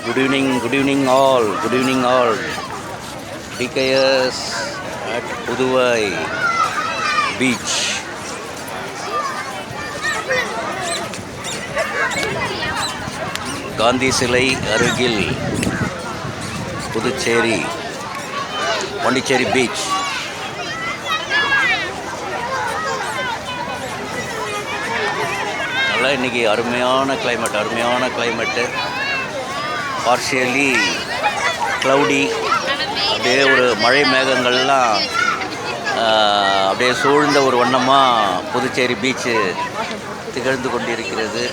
Good evening all. Good evening all. DKS at Puduvai Beach. Gandhi சிலை அருகில் Puducherry Pondicherry beach. நல்லா இன்றைக்கி அருமையான கிளைமேட்டு. பார்ஷியலி க்ளவுடி, அப்படியே ஒரு மழை மேகங்கள்லாம் அப்படியே சூழ்ந்த ஒரு வண்ணமாக புதுச்சேரி பீச்சு திகழ்ந்து கொண்டிருக்கிறது.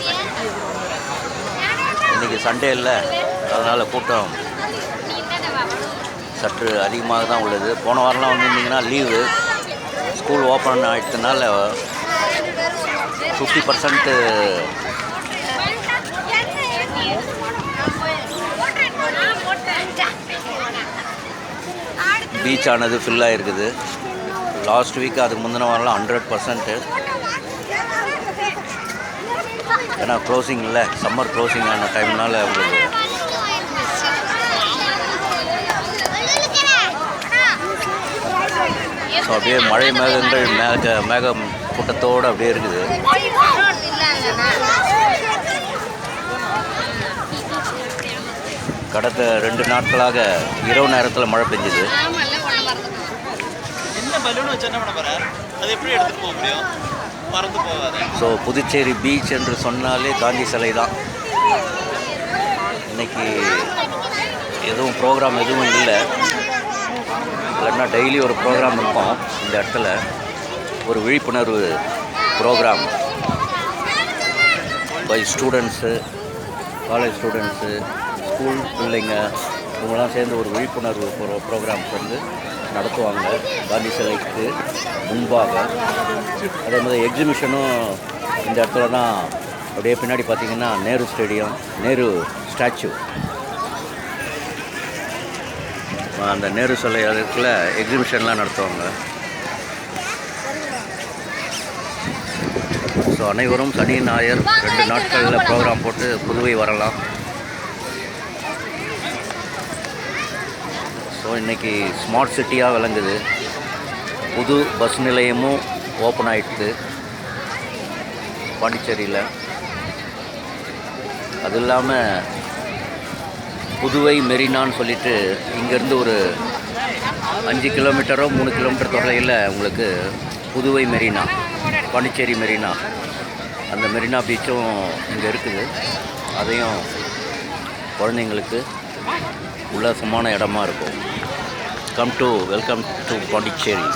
இன்றைக்கி சண்டே இல்லை, அதனால் கூட்டம் சற்று அதிகமாக தான் உள்ளது. போன வாரம்லாம் வந்திருந்தீங்கன்னா லீவு, ஸ்கூல் ஓப்பன் ஆகிட்டதுனால 50% பீச் ஆனது ஃபில் ஆகிருக்குது. லாஸ்ட் வீக் அதுக்கு முந்தின வாரம்லாம் 100%. ஏன்னா க்ளோசிங் இல்லை, சம்மர் க்ளோசிங் ஆன டைம்னால உங்களுக்கு ஸோ அப்படியே மழை மேகங்கள் மேகம் கூட்டத்தோடு அப்படியே இருக்குது. கடந்த 2 நாட்களாக இரவு நேரத்தில் மழை பெஞ்சுது. ஸோ புதுச்சேரி பீச் என்று சொன்னாலே காந்தி சிலை தான். இன்றைக்கி எதுவும் ப்ரோக்ராம் எதுவும் இல்லை, இல்லைன்னா டெய்லி ஒரு ப்ரோக்ராம் இருக்கும். இந்த இடத்துல ஒரு விழிப்புணர்வு program by students, college students, school பிள்ளைங்க இவங்களாம் சேர்ந்து ஒரு விழிப்புணர்வு ப்ரோக்ராம்ஸ் வந்து நடத்துவாங்க காந்தி சிலைக்கு முன்பாக. அதே மாதிரி எக்ஸிபிஷனும் இந்த இடத்துல தான். அப்படியே பின்னாடி பார்த்திங்கன்னா நேரு ஸ்டேடியம், நேரு ஸ்டாச்சு, அந்த நேரு சிலை அதுக்குள்ள எக்ஸிபிஷன்லாம் நடத்துவாங்க. ஸோ அனைவரும் சனி ஞாயிறு 2 நாட்களில் ப்ரோக்ராம் போட்டு புதுவை வரலாம். ஸோ இன்றைக்கி ஸ்மார்ட் சிட்டியாக விளங்குது. புது பஸ் நிலையமும் ஓப்பன் ஆகிடுது பாண்டிச்சேரியில். அது இல்லாமல் புதுவை மெரினான்னு சொல்லிட்டு இங்கேருந்து ஒரு 5 கிலோமீட்டரோ 3 கிலோமீட்டர் தொலைவில் உங்களுக்கு புதுவை மெரினா, பாண்டிச்சேரி மெரினா, அந்த மெரினா பீச்சும் இங்கே இருக்குது. அதையும் குழந்தைங்களுக்கு உல்லாசமான இடமா இருக்கும். Welcome to Pondicherry.